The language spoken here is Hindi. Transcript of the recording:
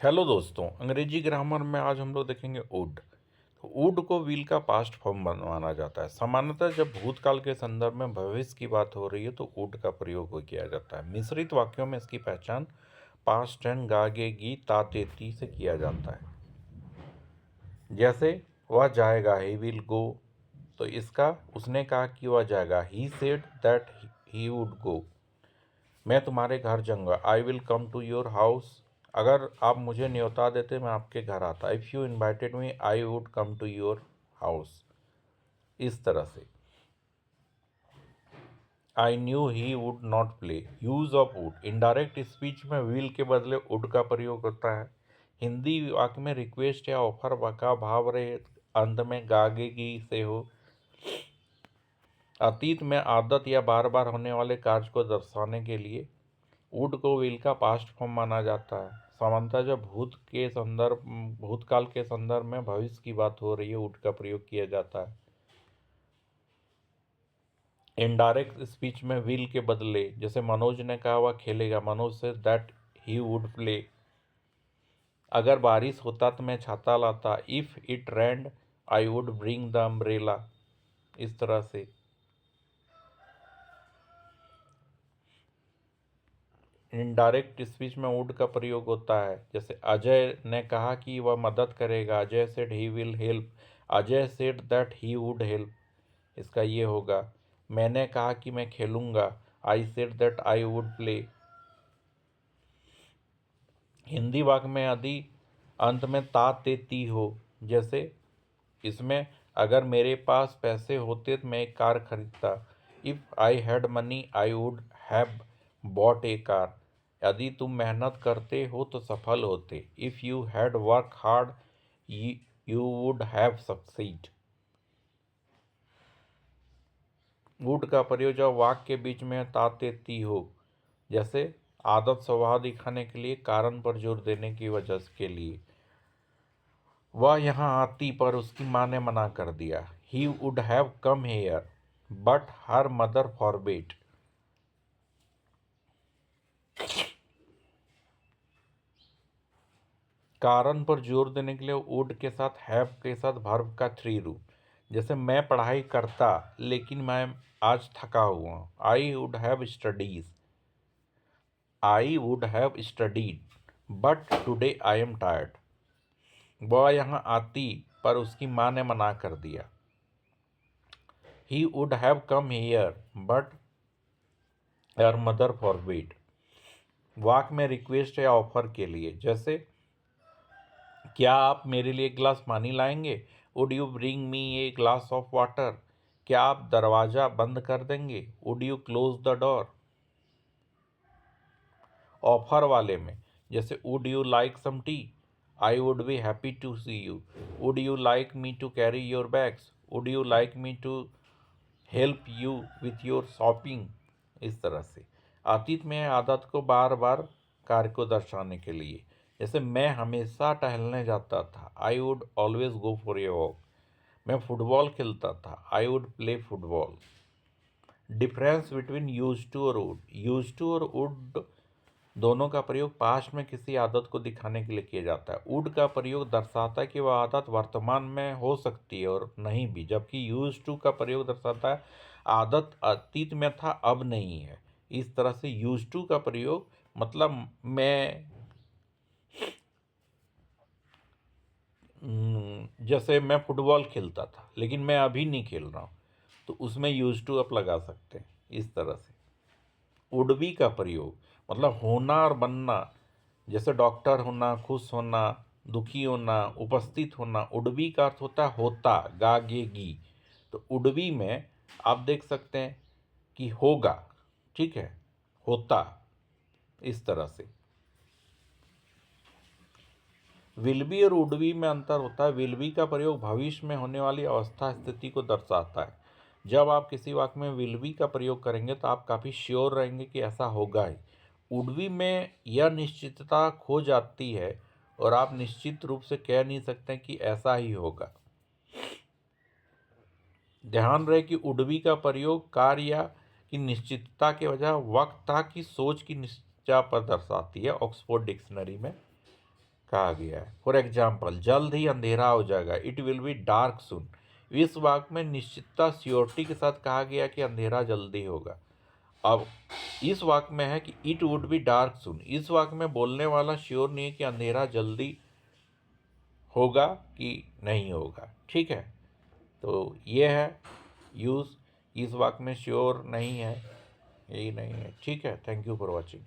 हेलो दोस्तों, अंग्रेजी ग्रामर में आज हम लोग देखेंगे वुड। तो वुड को व्हील का पास्ट फॉर्म माना जाता है। सामान्यतः जब भूतकाल के संदर्भ में भविष्य की बात हो रही है तो वुड का प्रयोग किया जाता है। मिश्रित वाक्यों में इसकी पहचान पास्ट टेंस गागेगी तातेती से किया जाता है। जैसे वह जाएगा, ही विल गो। तो इसका उसने कहा कि वह जाएगा, he said that he would go. मैं तुम्हारे घर जाऊंगा, I will come to your house. अगर आप मुझे न्योता देते मैं आपके घर आता। If you invited me I would come to your house. इस तरह से I knew he would not play. Use of would, indirect speech में विल के बदले वुड का प्रयोग होता है। हिंदी वाक्य में रिक्वेस्ट या ऑफर का भाव रहे, अंत में गागेगी से हो। अतीत में आदत या बार बार होने वाले कार्य को दर्शाने के लिए वुड को विल का पास्ट फॉर्म माना जाता है। सामान्यतः जब भूतकाल के संदर्भ में भविष्य की बात हो रही है वुड का प्रयोग किया जाता है। इनडायरेक्ट स्पीच में विल के बदले, जैसे मनोज ने कहा वह खेलेगा, Manoj say that he would play. अगर बारिश होता तो मैं छाता लाता। If it rained I would bring the umbrella. इस तरह से इनडायरेक्ट स्पीच में वुड का प्रयोग होता है। जैसे अजय ने कहा कि वह मदद करेगा, Ajay said he will help. Ajay said that he would help. इसका ये होगा, मैंने कहा कि मैं खेलूंगा, I said that I would play. Hindi वाक्य में यदि अंत में ता ते ती हो, जैसे इसमें अगर मेरे पास पैसे होते तो मैं एक कार खरीदता। If I had money I would have bought A car. यदि तुम मेहनत करते हो तो सफल होते। If you had work hard you would have succeed. Would का प्रयोग जब वाक्य के बीच में ताते ती हो, जैसे आदत स्वभाव दिखाने के लिए, कारण पर जोर देने की वजह के लिए। वह यहाँ आती पर उसकी माँ ने मना कर दिया। He would have come here but her mother forbid. कारण पर जोर देने के लिए वुड के साथ हैव के साथ वर्ब का थ्री रूप। जैसे मैं पढ़ाई करता लेकिन मैं आज थका हुआ हूँ। I would have studied but today I am tired. वह यहाँ आती पर उसकी माँ ने मना कर दिया। He would have come here but her mother forbid. वाक में रिक्वेस्ट या ऑफर के लिए, जैसे क्या आप मेरे लिए एक गिलास पानी लाएंगे। Would you bring me a glass of water. क्या आप दरवाज़ा बंद कर देंगे। Would you close the door. Offer वाले में, जैसे would you like some tea, I would be happy to see you. Would you like me to carry your bags. Would you like me to help you with your shopping. इस तरह से अतीत में आदत को बार बार कार्य को दर्शाने के लिए, जैसे मैं हमेशा टहलने जाता था, I would always go for a walk. मैं फुटबॉल खेलता था, I would play football. Difference between use to और वुड। यूज टू और वुड दोनों का प्रयोग पास्ट में किसी आदत को दिखाने के लिए किया जाता है। वुड का प्रयोग दर्शाता है कि वह आदत वर्तमान में हो सकती है और नहीं भी, जबकि यूज टू का प्रयोग दर्शाता है आदत अतीत में था अब नहीं है। इस तरह से यूज टू का प्रयोग मतलब जैसे मैं फुटबॉल खेलता था लेकिन मैं अभी नहीं खेल रहा हूँ, तो उसमें यूज टू आप लगा सकते हैं। इस तरह से वुड बी का प्रयोग मतलब होना और बनना, जैसे डॉक्टर होना, खुश होना, दुखी होना, उपस्थित होना। उडबी का अर्थ होता है होता, गागेगी। तो उडबी में आप देख सकते हैं कि होगा, ठीक है, होता। इस तरह से विल बी और वुड बी में अंतर होता है। विल बी का प्रयोग भविष्य में होने वाली अवस्था स्थिति को दर्शाता है। जब आप किसी वाक्य में विल बी का प्रयोग करेंगे तो आप काफ़ी श्योर रहेंगे कि ऐसा होगा ही। वुड बी में यह निश्चितता खो जाती है और आप निश्चित रूप से कह नहीं सकते कि ऐसा ही होगा। ध्यान रहे कि वुड बी का प्रयोग कार्य की निश्चितता के बजाय वक्ता की सोच की निश्चय पर दर्शाती है, ऑक्सफोर्ड डिक्शनरी में। कहा गया है। फॉर एग्जाम्पल, जल्द ही अंधेरा हो जाएगा, इट विल बी डार्क सून। इस वाक्य में निश्चितता श्योरिटी के साथ कहा गया कि अंधेरा जल्दी होगा। अब इस वाक्य में है कि इट वुड बी डार्क सून। इस वाक्य में बोलने वाला श्योर नहीं है कि अंधेरा जल्दी होगा कि नहीं होगा। ठीक है, तो ये है यूज़। इस वाक्य में श्योर नहीं है, यही नहीं है। ठीक है, थैंक यू फॉर वॉचिंग।